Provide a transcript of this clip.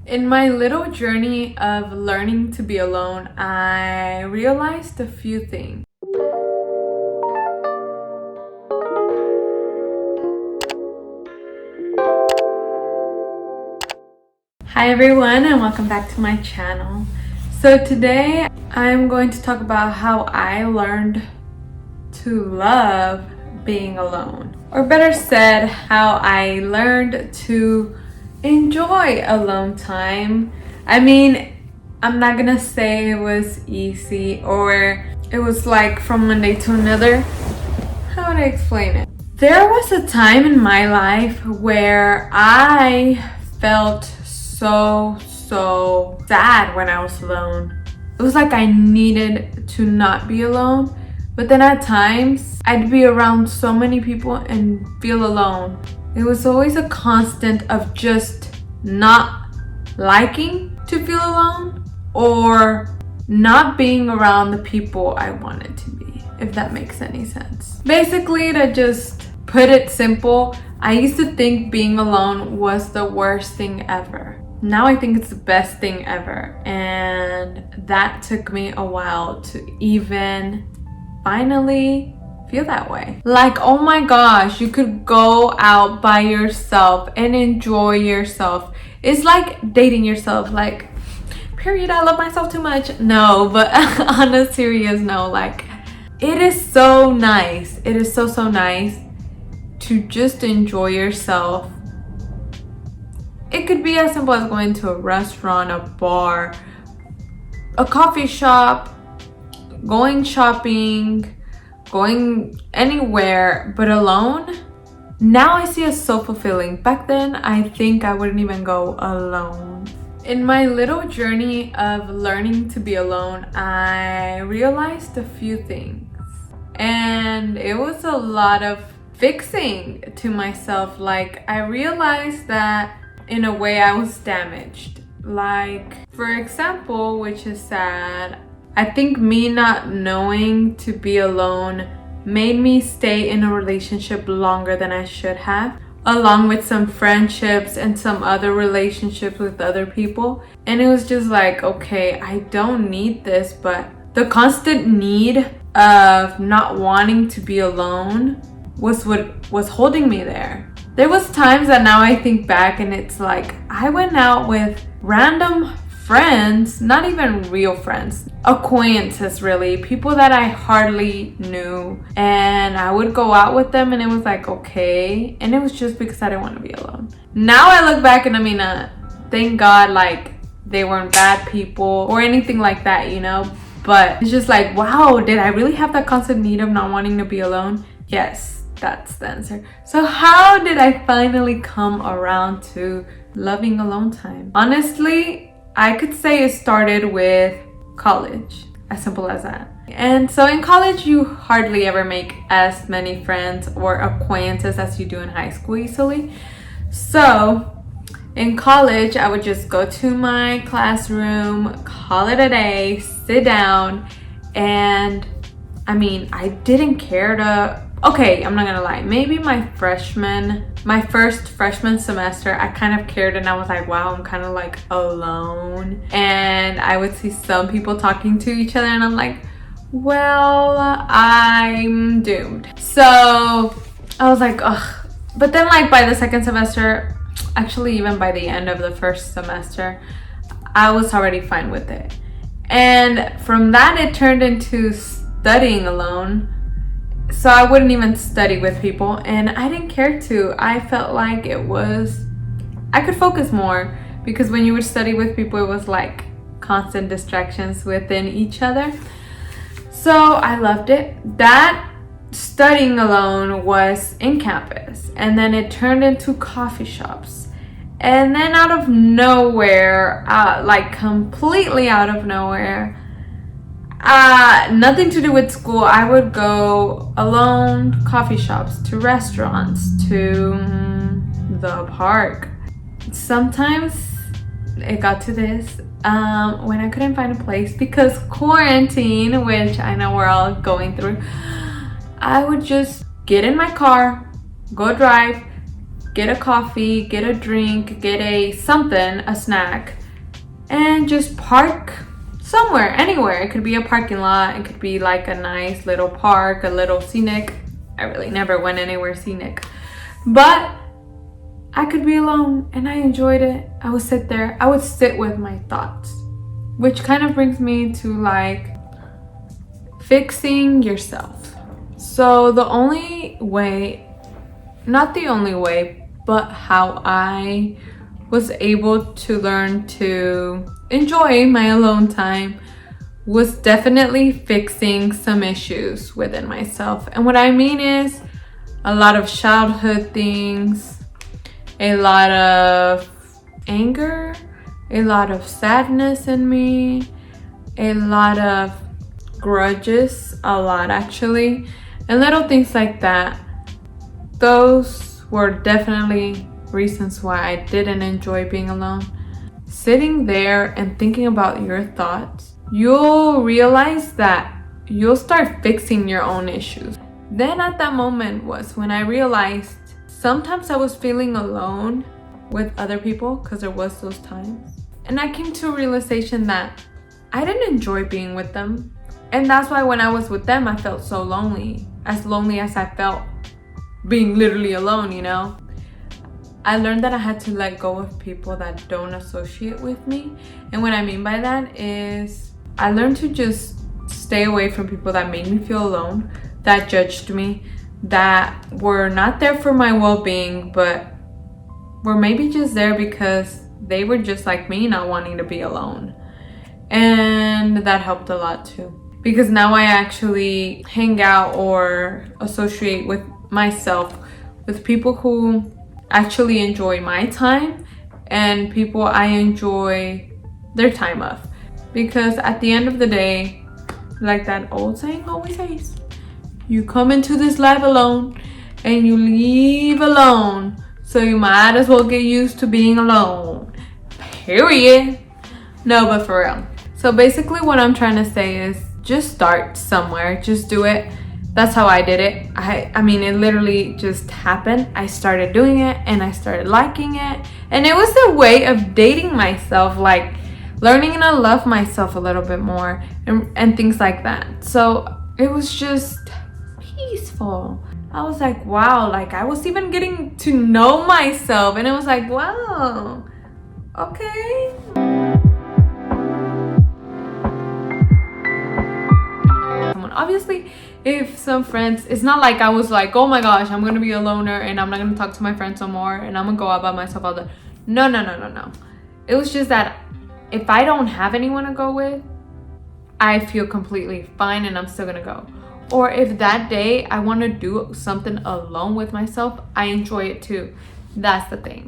In my little journey of learning to be alone, I realized a few things. Hi everyone, and welcome back to my channel. So today I'm going to talk about how I learned to love being alone. Or better said, how I learned to enjoy alone time. I mean, I'm not gonna say it was easy or it was like from one day to another. How would I explain it? There was a time in my life where I felt so sad when I was alone. It was like I needed to not be alone. But then at times, I'd be around so many people and feel alone. It was always a constant of just not liking to feel alone or not being around the people I wanted to be, if that makes any sense. Basically, to just put it simple, I used to think being alone was the worst thing ever. Now I think it's the best thing ever. And that took me a while to even finally feel that way. Like, oh my gosh, you could go out by yourself and enjoy yourself. It's like dating yourself, like, period, I love myself too much. No, but on a serious note, like, it is so nice. It is so nice to just enjoy yourself. It could be as simple as going to a restaurant, a bar, a coffee shop, going shopping, going anywhere, but alone. Now I see it so fulfilling. Back then, I think I wouldn't even go alone. In my little journey of learning to be alone, I realized a few things. And it was a lot of fixing to myself. Like, I realized that in a way I was damaged. Like, for example, which is sad, I think me not knowing to be alone made me stay in a relationship longer than I should have, along with some friendships and some other relationships with other people. And it was just like, okay, I don't need this, but the constant need of not wanting to be alone was what was holding me there. There was times that now I think back and it's like, I went out with random friends, not even real friends, acquaintances really, people that I hardly knew, and I would go out with them and it was like, okay, and it was just because I didn't want to be alone. Now I look back and I mean, thank God, like, they weren't bad people or anything like that, you know, but it's just like, wow, did I really have that constant need of not wanting to be alone? Yes, that's the answer. So how did I finally come around to loving alone time? Honestly, I could say it started with college, as simple as that. And so in college, you hardly ever make as many friends or acquaintances as you do in high school easily. So in college, I would just go to my classroom, call it a day, sit down, and I mean, I didn't care to, okay, I'm not gonna lie, maybe my first freshman semester, I kind of cared and I was like, wow, I'm kind of like alone. And I would see some people talking to each other and I'm like, well, I'm doomed. So I was like, ugh. But then like by the second semester, actually even by the end of the first semester, I was already fine with it. And from that, it turned into studying alone. So I wouldn't even study with people and I didn't care to. I felt like I could focus more because when you would study with people, it was like constant distractions within each other. So I loved it. That studying alone was in campus and then it turned into coffee shops. And then out of nowhere, like completely out of nowhere, nothing to do with school, I would go alone, coffee shops, to restaurants, to the park. Sometimes it got to this when I couldn't find a place because quarantine, which I know we're all going through, I would just get in my car, go drive get a coffee, get a drink, get a something, a snack, and just park somewhere, anywhere. It could be a parking lot, it could be like a nice little park, a little scenic. I really never went anywhere scenic, but I could be alone and I enjoyed it. I would sit there, I would sit with my thoughts, which kind of brings me to like fixing yourself. So the only way, not the only way, but how I was able to learn to enjoy my alone time was definitely fixing some issues within myself. And what I mean is a lot of childhood things, a lot of anger, a lot of sadness in me, a lot of grudges, a lot actually, and little things like that. Those were definitely reasons why I didn't enjoy being alone. Sitting there and thinking about your thoughts, you'll realize that you'll start fixing your own issues. Then at that moment was when I realized sometimes I was feeling alone with other people, because there was those times. And I came to a realization that I didn't enjoy being with them. And that's why when I was with them, I felt so lonely as I felt being literally alone, you know? I learned that I had to let go of people that don't associate with me. And what I mean by that is I learned to just stay away from people that made me feel alone, that judged me, that were not there for my well-being, but were maybe just there because they were just like me, not wanting to be alone. And that helped a lot too, because now I actually hang out or associate with myself with people who actually enjoy my time and people I enjoy their time of. Because at the end of the day, like that old saying always says, you come into this life alone and you leave alone, so you might as well get used to being alone, period. No, but for real. So basically what I'm trying to say is just start somewhere, just do it. That's how I did it. I mean, it literally just happened. I started doing it and I started liking it. And it was a way of dating myself, like learning to love myself a little bit more and things like that. So it was just peaceful. I was like, wow, like I was even getting to know myself. And it was like, wow, okay. Obviously, if some friends, it's not like I was like, oh my gosh, I'm gonna be a loner and I'm not gonna talk to my friends no more and I'm gonna go out by myself all day. No. It was just that if I don't have anyone to go with, I feel completely fine and I'm still gonna go. Or if that day I want to do something alone with myself, I enjoy it too. That's the thing.